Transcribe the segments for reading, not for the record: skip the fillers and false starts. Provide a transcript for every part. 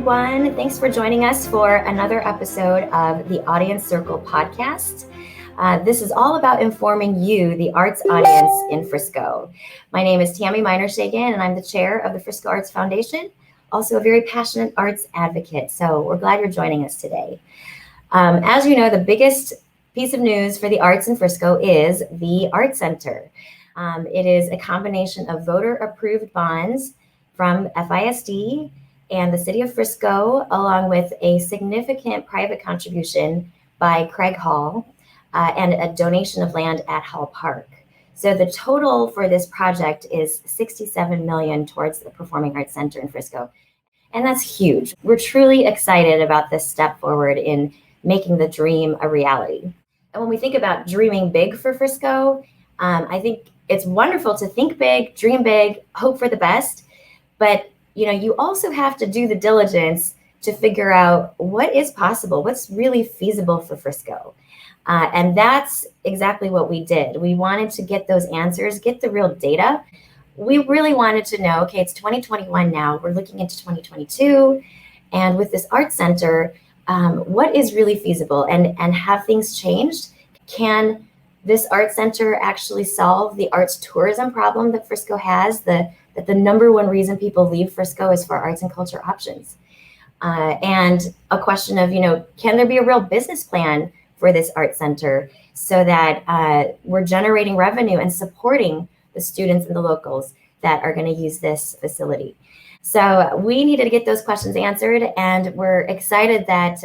everyone. Thanks for joining us for another episode of the Audience Circle podcast. This is all about informing you, the arts audience in Frisco. My name is Tammy Miner-Shagan, and I'm the chair of the Frisco Arts Foundation, also a very passionate arts advocate. So we're glad you're joining us today. As you know, the biggest piece of news for the arts in Frisco is the Art Center. It is a combination of voter-approved bonds from FISD and the City of Frisco, along with a significant private contribution by Craig Hall and a donation of land at Hall Park. So the total for this project is $67 million towards the Performing Arts Center in Frisco. And that's huge. We're truly excited about this step forward in making the dream a reality. And when we think about dreaming big for Frisco, I think it's wonderful to think big, dream big, hope for the best. But you also have to do the diligence to figure out what is possible, what's really feasible for Frisco. And that's exactly what we did. We wanted to get those answers, get the real data. We really wanted to know, okay, it's 2021 now, we're looking into 2022. And with this art center, what is really feasible, and have things changed? Can this art center actually solve the arts tourism problem that Frisco has? That the number one reason people leave Frisco is for arts and culture options. And a question of, can there be a real business plan for this art center so that we're generating revenue and supporting the students and the locals that are going to use this facility? So we needed to get those questions answered, and we're excited that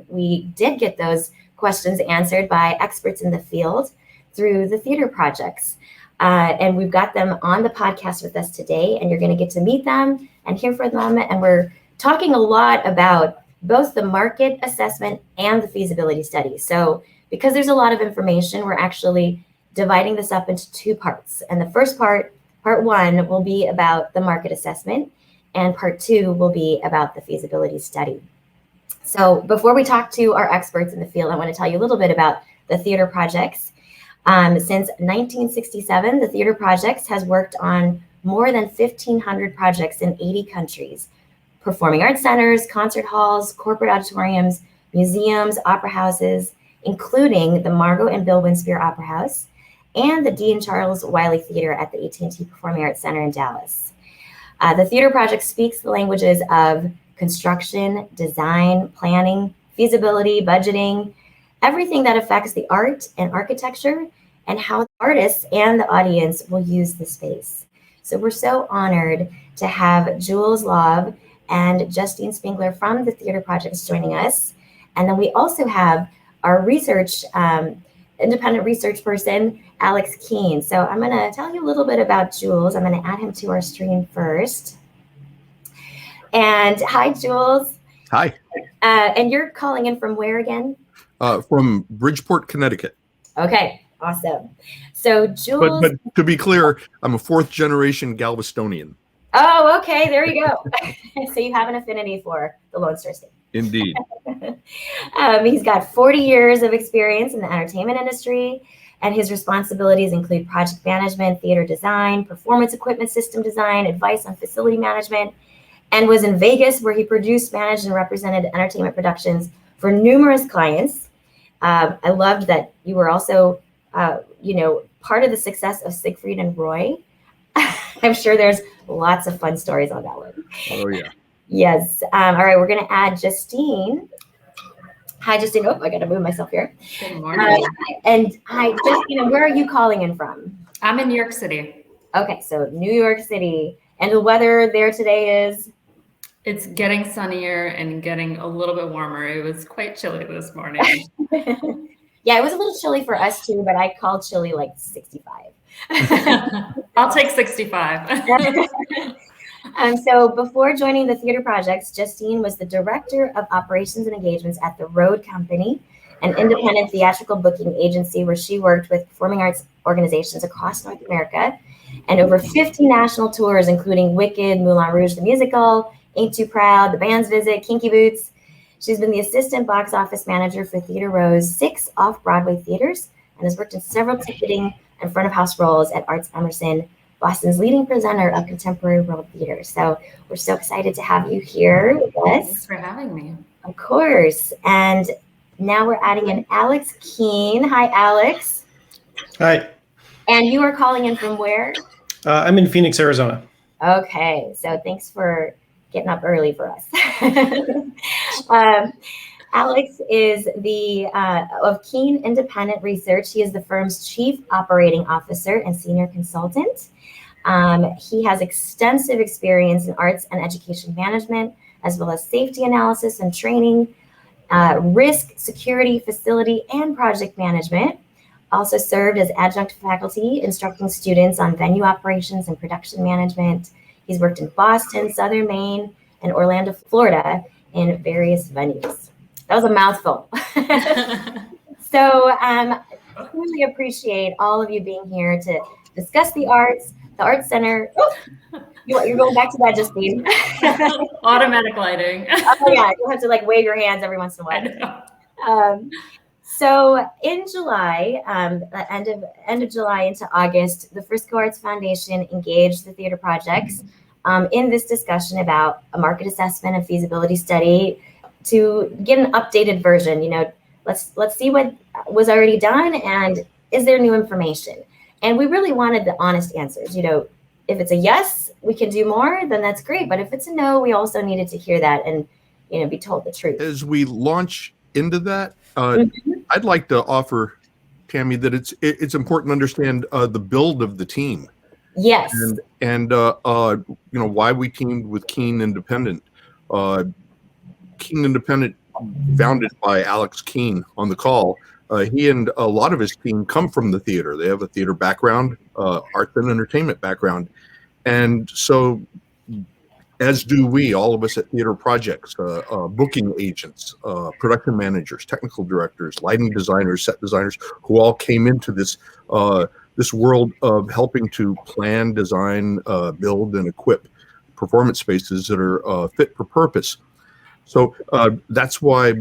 we did get those questions answered by experts in the field through the theater projects. And we've got them on the podcast with us today, and you're going to get to meet them and hear from them. And we're talking a lot about both the market assessment and the feasibility study. So because there's a lot of information, we're actually dividing this up into two parts. And the first part one, will be about the market assessment, and part two will be about the feasibility study. So before we talk to our experts in the field, I want to tell you a little bit about the theater projects. Since 1967, the Theater Projects has worked on more than 1,500 projects in 80 countries, performing arts centers, concert halls, corporate auditoriums, museums, opera houses, including the Margot and Bill Winspear Opera House and the D. and Charles Wiley Theater at the AT&T Performing Arts Center in Dallas. The Theater Project speaks the languages of construction, design, planning, feasibility, budgeting, everything that affects the art and architecture and how artists and the audience will use the space. So we're so honored to have Jules Lauve and Justine Spingler from the Theater Projects joining us. And then we also have our independent research person, Alex Keene. So I'm going to tell you a little bit about Jules. I'm going to add him to our stream first. And hi, Jules. Hi. And you're calling in from where again? From Bridgeport, Connecticut. Okay, awesome. So Jules. But to be clear, I'm a fourth generation Galvestonian. Oh, okay, there you go. So you have an affinity for the Lone Star State. Indeed. He's got 40 years of experience in the entertainment industry, and his responsibilities include project management, theater design, performance equipment system design, advice on facility management, and was in Vegas where he produced, managed, and represented entertainment productions for numerous clients. I loved that you were also, part of the success of Siegfried and Roy. I'm sure there's lots of fun stories on that one. Oh, yeah. Yes. All right, we're going to add Justine. Hi, Justine. Oh, I got to move myself here. Good morning. And hi, Justine, where are you calling in from? I'm in New York City. Okay, so New York City. And the weather there today is? It's getting sunnier and getting a little bit warmer. It was quite chilly this morning. Yeah, it was a little chilly for us too, but I called chilly like 65. I'll take 65. So before joining the Theater Projects, Justine was the Director of Operations and Engagements at the Road Company, an independent theatrical booking agency where she worked with performing arts organizations across North America and over 50 national tours, including Wicked, Moulin Rouge the Musical, Ain't Too Proud, The Band's Visit, Kinky Boots. She's been the assistant box office manager for Theater Row's 6 off-Broadway theaters and has worked in several ticketing and front of house roles at Arts Emerson, Boston's leading presenter of contemporary world theater. So we're so excited to have you here with us. Thanks for having me. Of course. And now we're adding in Alex Keene. Hi, Alex. Hi. And you are calling in from where? I'm in Phoenix, Arizona. Okay, so thanks for getting up early for us. Alex is the of Keene Independent Research. He is the firm's chief operating officer and senior consultant. He has extensive experience in arts and education management, as well as safety analysis and training, risk, security, facility, and project management. Also served as adjunct faculty, instructing students on venue operations and production management. He's worked in Boston, Southern Maine, and Orlando, Florida, in various venues. That was a mouthful. So really appreciate all of you being here to discuss the arts, the Arts Center. Oh, you're going back to that, Justine. Automatic lighting. Oh yeah, you'll have to like wave your hands every once in a while. So in July, end of July into August, the Frisco Arts Foundation engaged the theater projects in this discussion about a market assessment and feasibility study to get an updated version. You know, let's see what was already done and is there new information? And we really wanted the honest answers. You know, if it's a yes, we can do more, then that's great. But if it's a no, we also needed to hear that and, you know, be told the truth. As we launch into that, I'd like to offer, Tammy, that it's important to understand the build of the team. Yes. And you know, why we teamed with Keene Independent. Keene Independent, founded by Alex Keene on the call. He and a lot of his team come from the theater. They have a theater background, art and entertainment background. And so, as do we, all of us at theater projects, booking agents, production managers, technical directors, lighting designers, set designers, who all came into this this world of helping to plan, design, build, and equip performance spaces that are fit for purpose. So that's why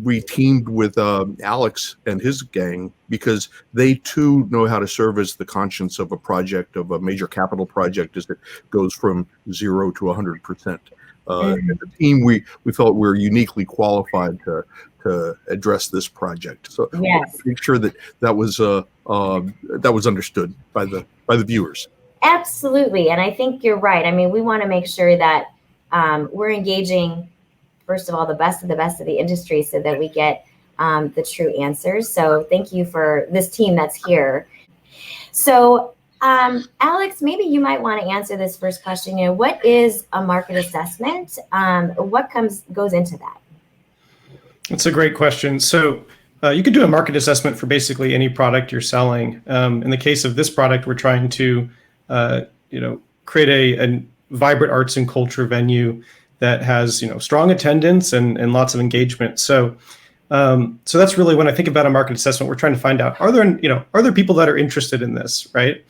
we teamed with Alex and his gang, because they too know how to serve as the conscience of a project, of a major capital project, as it goes from 0 to 100%. And the team, we felt we were uniquely qualified to address this project. So yes, make sure that was understood by the viewers. Absolutely, and I think you're right. I mean, we want to make sure that we're engaging, first of all, the best of the industry so that we get the true answers. So thank you for this team that's here. So Alex, maybe you might want to answer this first question. You know, what is a market assessment? What goes into that? That's a great question. So you could do a market assessment for basically any product you're selling. In the case of this product, we're trying to create a vibrant arts and culture venue that has strong attendance and lots of engagement. So that's really, when I think about a market assessment, we're trying to find out, are there people that are interested in this, right?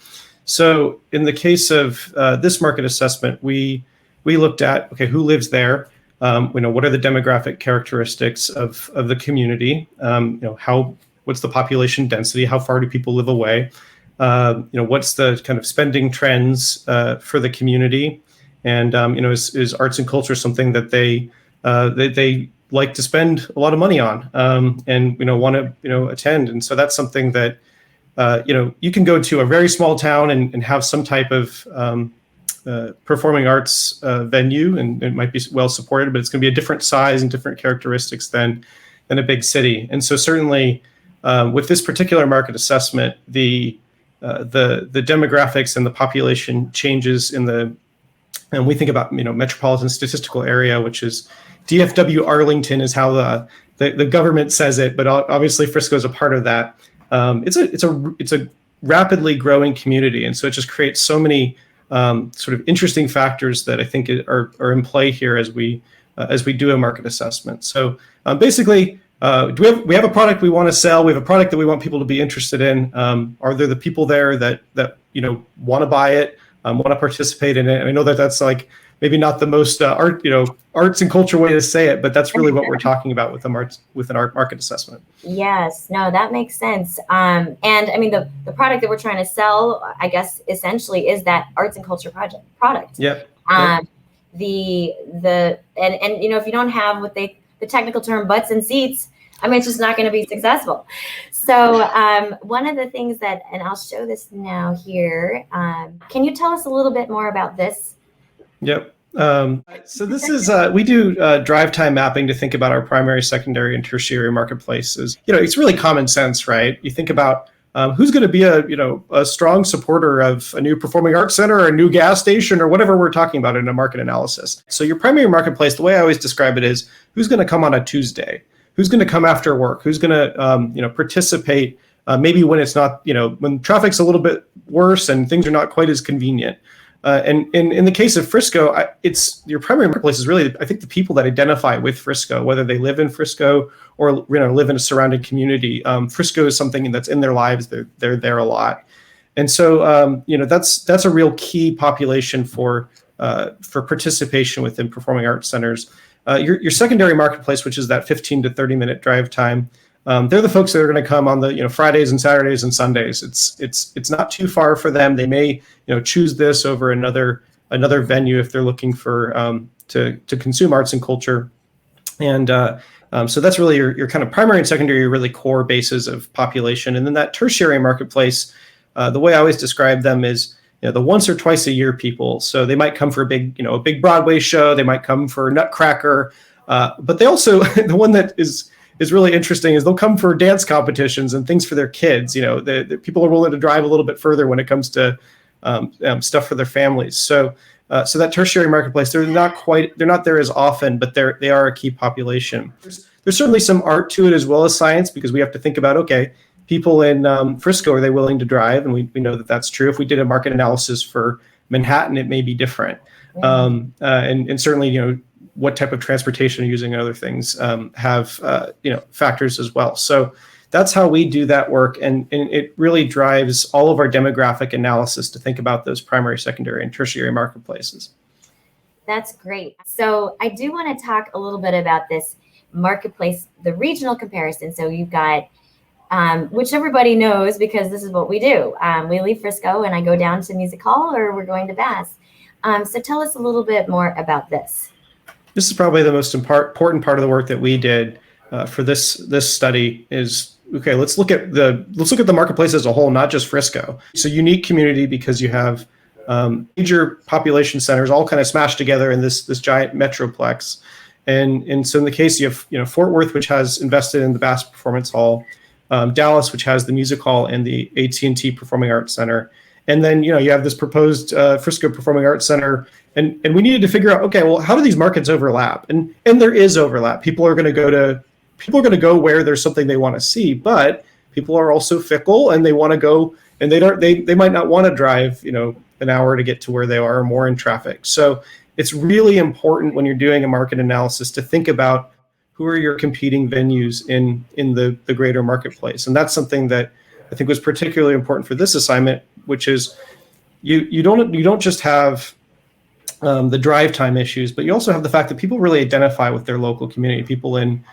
So in the case of this market assessment, we looked at, okay, who lives there? What are the demographic characteristics of the community? What's the population density? How far do people live away? What's the kind of spending trends for the community? And is arts and culture something that they like to spend a lot of money on and want to attend? And so that's something that you can go to a very small town and have some type of performing arts venue, and it might be well supported, but it's going to be a different size and different characteristics than a big city. And so certainly with this particular market assessment, the demographics and the population changes and we think about metropolitan statistical area, which is DFW Arlington is how the government says it, but obviously Frisco is a part of that. It's a rapidly growing community, and so it just creates so many sort of interesting factors that I think are in play here as we do a market assessment. So basically, we have a product we want to sell. We have a product that we want people to be interested in. Are there the people there that want to buy it, want to participate in it? And I know that's like maybe not the most arts and culture way to say it, but that's really what we're talking about with an art market assessment. Yes, no, that makes sense. And I mean, the product that we're trying to sell, I guess, essentially is that arts and culture product. Yep. And if you don't have the technical term butts and seats, I mean, it's just not going to be successful. So one of the things and I'll show this now here. Can you tell us a little bit more about this? Yep. So this is, we do drive time mapping to think about our primary, secondary, and tertiary marketplaces. It's really common sense, right? You think about who's going to be a strong supporter of a new performing arts center or a new gas station or whatever we're talking about in a market analysis. So your primary marketplace, the way I always describe it is who's going to come on a Tuesday, who's going to come after work, who's going to participate maybe when it's not, when traffic's a little bit worse and things are not quite as convenient. And in the case of Frisco, it's your primary marketplace is really, I think, the people that identify with Frisco, whether they live in Frisco or live in a surrounding community. Frisco is something that's in their lives. They're there a lot, and so that's a real key population for participation within performing arts centers. Your secondary marketplace, which is that 15 to 30 minute drive time. They're the folks that are going to come on the Fridays and Saturdays and Sundays. It's not too far for them. They may choose this over another venue if they're looking for to consume arts and culture, and so that's really your kind of primary and secondary, your really core bases of population. And then that tertiary marketplace, the way I always describe them is the once or twice a year people. So they might come for a big Broadway show. They might come for Nutcracker, but they also the one that is really interesting is they'll come for dance competitions and things for their kids. The people are willing to drive a little bit further when it comes to stuff for their families. So that tertiary marketplace, they're not there as often, but they are a key population. There's certainly some art to it as well as science, because we have to think about, okay, people in Frisco, are they willing to drive? And we know that that's true. If we did a market analysis for Manhattan, it may be different. And certainly, what type of transportation you're using and other things have factors as well. So that's how we do that work, and it really drives all of our demographic analysis to think about those primary, secondary, and tertiary marketplaces. That's great. So I do want to talk a little bit about this marketplace, the regional comparison. So you've got, which everybody knows because this is what we do. We leave Frisco and I go down to Music Hall, or we're going to Bass. So tell us a little bit more about this. This is probably the most important part of the work that we did for this study is, okay, let's look at the marketplace as a whole, not just Frisco. It's a unique community because you have major population centers all kind of smashed together in this giant metroplex. And so in the case you have Fort Worth, which has invested in the Bass Performance Hall, Dallas, which has the Music Hall and the AT&T Performing Arts Center. And then, you have this proposed Frisco Performing Arts Center. And we needed to figure out, okay, well, how do these markets overlap? And there is overlap. People are going to go where there's something they want to see, but people are also fickle and they want to go, and they might not want to drive, an hour to get to where they are, or more in traffic. So it's really important when you're doing a market analysis to think about who are your competing venues in the greater marketplace. And that's something that I think was particularly important for this assignment, which is you don't just have the drive time issues, but you also have the fact that people really identify with their local community. People in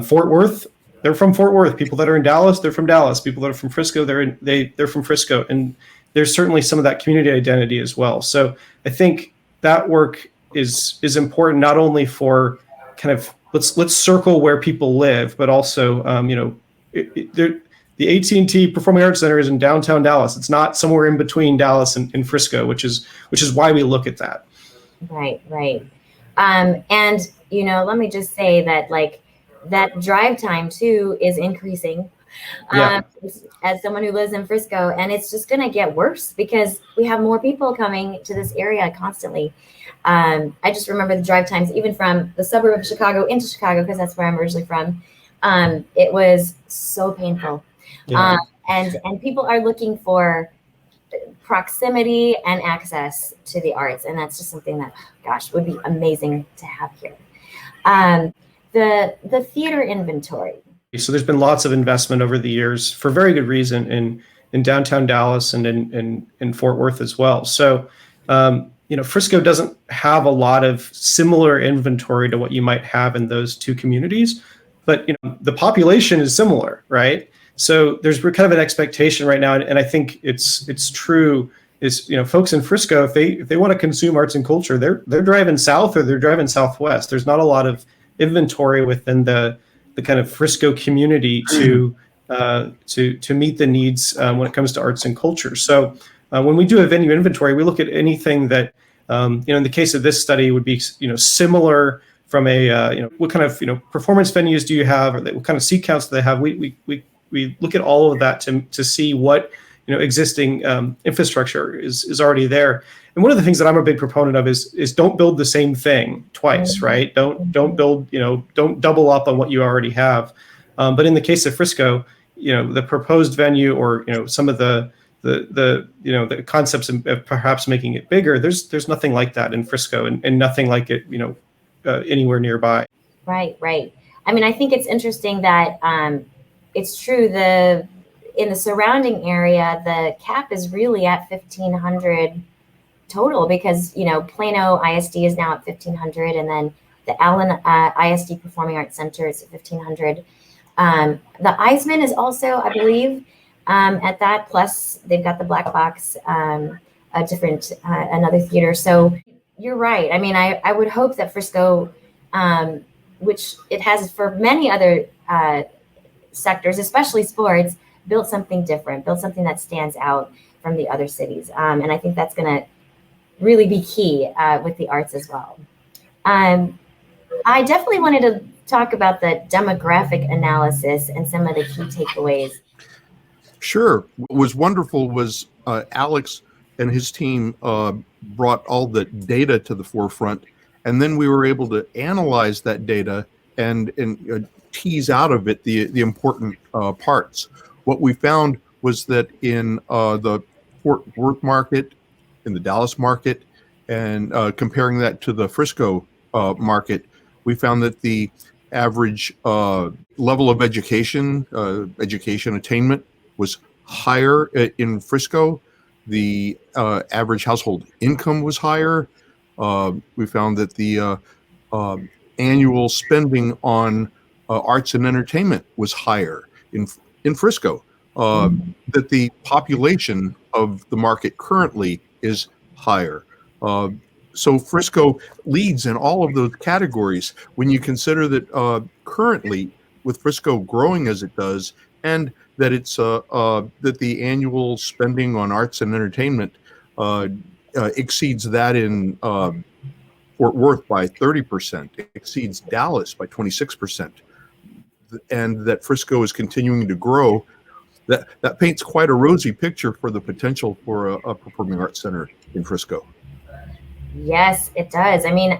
Fort Worth, they're from Fort Worth. People that are in Dallas, they're from Dallas. People that are from Frisco, they're from Frisco. And there's certainly some of that community identity as well. So I think that work is important, not only for kind of let's circle where people live, but also the AT&T Performing Arts Center is in downtown Dallas. It's not somewhere in between Dallas and Frisco, which is why we look at that. Right. And let me just say that that drive time too is increasing. As someone who lives in Frisco, and it's just going to get worse because we have more people coming to this area constantly. I just remember the drive times, even from the suburb of Chicago into Chicago, because that's where I'm originally from. It was so painful. Yeah. And people are looking for proximity and access to the arts, and that's just something that, would be amazing to have here. The theater inventory. So there's been lots of investment over the years for very good reason in downtown Dallas and in Fort Worth as well. So Frisco doesn't have a lot of similar inventory to what you might have in those two communities, but the population is similar, right? So there's kind of an expectation right now, and I think it's true. Is folks in Frisco, if they want to consume arts and culture, they're driving south or they're driving southwest. There's not a lot of inventory within the kind of Frisco community to meet the needs when it comes to arts and culture. So when we do a venue inventory, we look at anything that in the case of this study would be similar from a what kind of performance venues do you have, or what kind of seat counts do they have? We look at all of that to see what existing infrastructure is already there. And one of the things that I'm a big proponent of is don't build the same thing twice, right? Don't build, don't double up on what you already have. But in the case of Frisco, the proposed venue or some of the concepts of perhaps making it bigger, there's nothing like that in Frisco, and nothing like it anywhere nearby. Right. I mean, I think it's interesting that it's true. In the surrounding area, the cap is really at 1,500 total, because Plano ISD is now at 1,500, and then the Allen ISD Performing Arts Center is at 1,500. The Eisman is also, I believe, at that. Plus, they've got the Black Box, another theater. So you're right. I mean, I would hope that Frisco, which it has for many other sectors, especially sports, built something different, built something that stands out from the other cities. And I think that's going to really be key with the arts as well. I definitely wanted to talk about the demographic analysis and some of the key takeaways. Sure. What was wonderful was Alex and his team brought all the data to the forefront, and then we were able to analyze that data and tease out of it the important parts. What we found was that in the Fort Worth market, in the Dallas market, and comparing that to the Frisco market, we found that the average level of education attainment was higher in Frisco. The average household income was higher. We found that the annual spending on arts and entertainment was higher in Frisco. That the population of the market currently is higher. So Frisco leads in all of those categories when you consider that currently, with Frisco growing as it does, and that it's that the annual spending on arts and entertainment exceeds that in Fort Worth by 30%, exceeds Dallas by 26%, and that Frisco is continuing to grow. That paints quite a rosy picture for the potential for a performing arts center in Frisco. Yes, it does. I mean,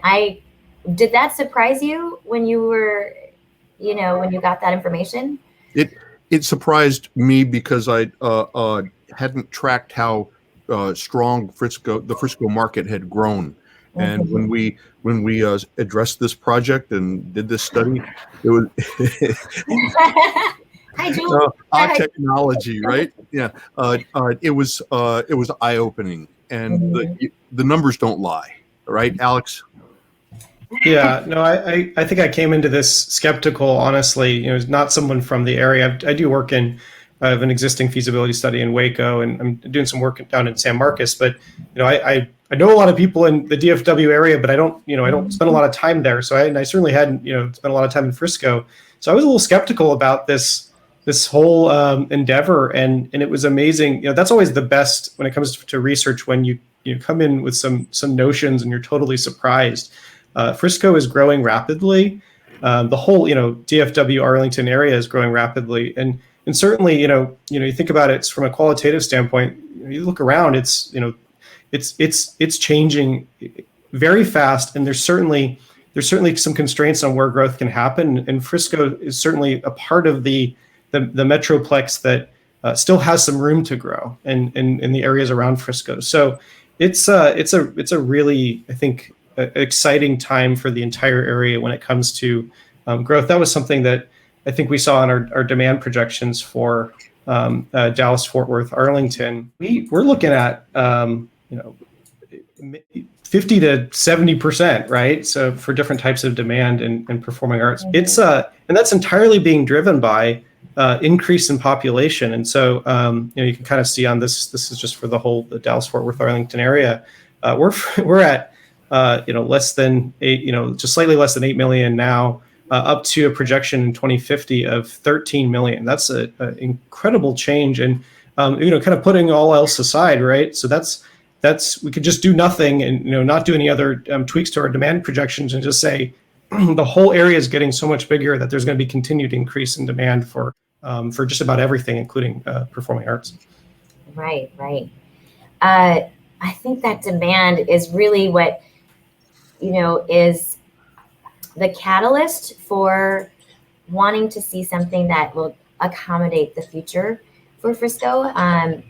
did that surprise you when you were, when you got that information? It surprised me because I hadn't tracked how strong the Frisco market had grown. And when we addressed this project and did this study, it was Hi, Jules. technology, right? Yeah, it was eye-opening, and the numbers don't lie, right, Alex? Yeah, no, I think I came into this skeptical, honestly. Not someone from the area. I do work I have an existing feasibility study in Waco, and I'm doing some work down in San Marcos. But I know a lot of people in the DFW area, but I don't spend a lot of time there. So I certainly hadn't spent a lot of time in Frisco. So I was a little skeptical about this whole endeavor, and it was amazing. That's always the best when it comes to research, when you come in with some notions and you're totally surprised. Frisco is growing rapidly. The whole DFW Arlington area is growing rapidly, and certainly you think about it from a qualitative standpoint. You look around, it's changing very fast, and there's certainly some constraints on where growth can happen. And Frisco is certainly a part of the metroplex that still has some room to grow in the areas around Frisco. So it's a really, I think, exciting time for the entire area when it comes to growth. That was something that I think we saw in our demand projections for Dallas, Fort Worth, Arlington. We're looking at 50 to 70%, right? So for different types of demand in performing arts, it's and that's entirely being driven by increase in population. And so you can kind of see on this. This is just for the Dallas-Fort Worth Arlington area. We're at less than 8, just slightly less than 8 million now, up to a projection in 2050 of 13 million. That's an incredible change, and kind of putting all else aside, right? So that's we could just do nothing and not do any other tweaks to our demand projections and just say the whole area is getting so much bigger that there's going to be continued increase in demand for just about everything, including performing arts. Right. I think that demand is really what is the catalyst for wanting to see something that will accommodate the future for Frisco,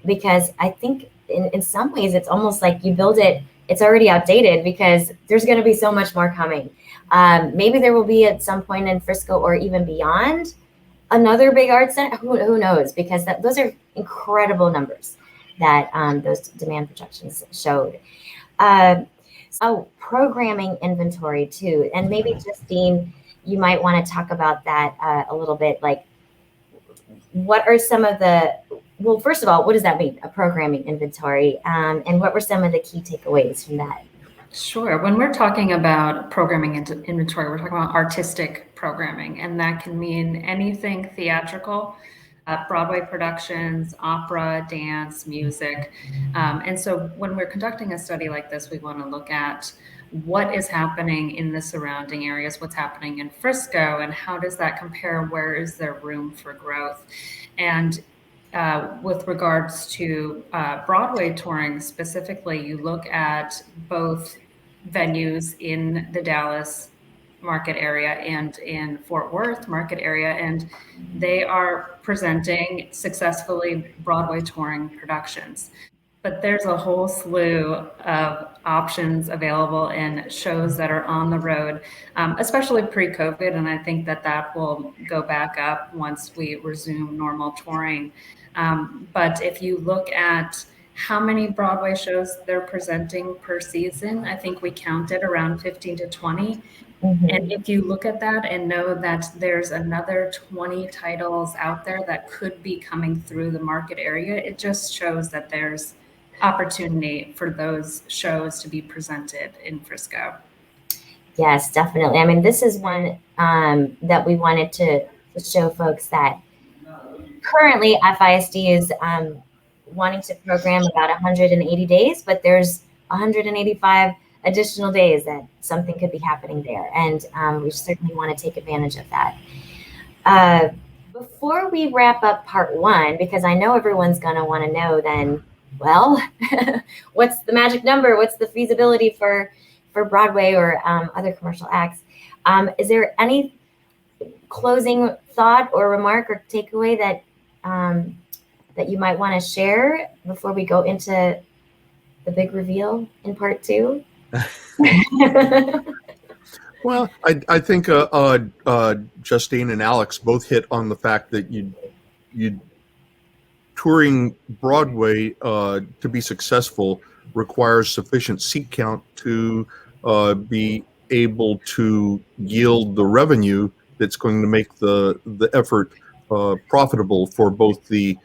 because I think in some ways it's almost like you build it, it's already outdated because there's going to be so much more coming. Maybe there will be at some point in Frisco or even beyond another big art center. Who knows? Because those are incredible numbers that those demand projections showed. So programming inventory too, and maybe Justine, you might want to talk about that a little bit. Like, what are some of well, first of all, what does that mean, a programming inventory? And what were some of the key takeaways from that? Sure. When we're talking about programming inventory, we're talking about artistic programming, and that can mean anything theatrical, Broadway productions, opera, dance, music. And so when we're conducting a study like this, we want to look at what is happening in the surrounding areas, what's happening in Frisco, and how does that compare? Where is there room for growth? And with regards to Broadway touring specifically, you look at both venues in the Dallas market area and in Fort Worth market area, and they are presenting successfully Broadway touring productions. But there's a whole slew of options available in shows that are on the road, especially pre-COVID, and I think that will go back up once we resume normal touring. But if you look at how many Broadway shows they're presenting per season, I think we counted around 15 to 20. Mm-hmm. And if you look at that and know that there's another 20 titles out there that could be coming through the market area, it just shows that there's opportunity for those shows to be presented in Frisco. Yes, definitely. I mean, this is one that we wanted to show folks that currently FISD is wanting to program about 180 days, but there's 185 additional days that something could be happening there. And we certainly want to take advantage of that. Before we wrap up part one, because I know everyone's going to want to know then, well, what's the magic number? What's the feasibility for Broadway or other commercial acts? Is there any closing thought or remark or takeaway that you might want to share before we go into the big reveal in part two? Well, I think Justine and Alex both hit on the fact that you touring Broadway to be successful requires sufficient seat count to be able to yield the revenue that's going to make the effort profitable for both the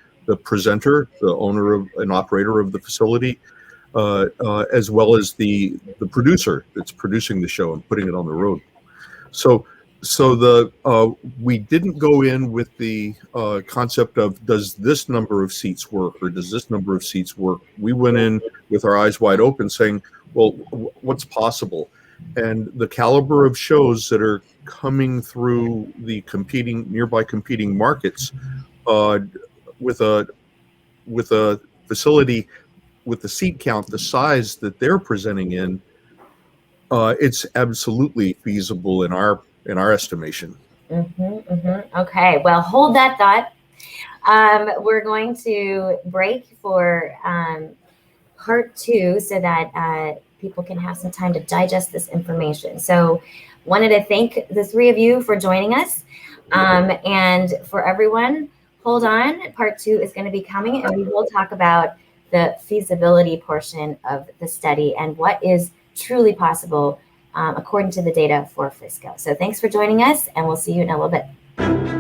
presenter, the owner of and operator of the facility, as well as the producer that's producing the show and putting it on the road. So we didn't go in with the concept of does this number of seats work or does this number of seats work. We went in with our eyes wide open saying, well, what's possible? And the caliber of shows that are coming through the nearby competing markets with a facility with the seat count, the size that they're presenting in, it's absolutely feasible in our estimation. Okay, well, hold that thought. We're going to break for part two so that people can have some time to digest this information. So wanted to thank the three of you for joining us. And for everyone, hold on. Part two is going to be coming, and we will talk about the feasibility portion of the study and what is truly possible according to the data for Frisco. So thanks for joining us, and we'll see you in a little bit.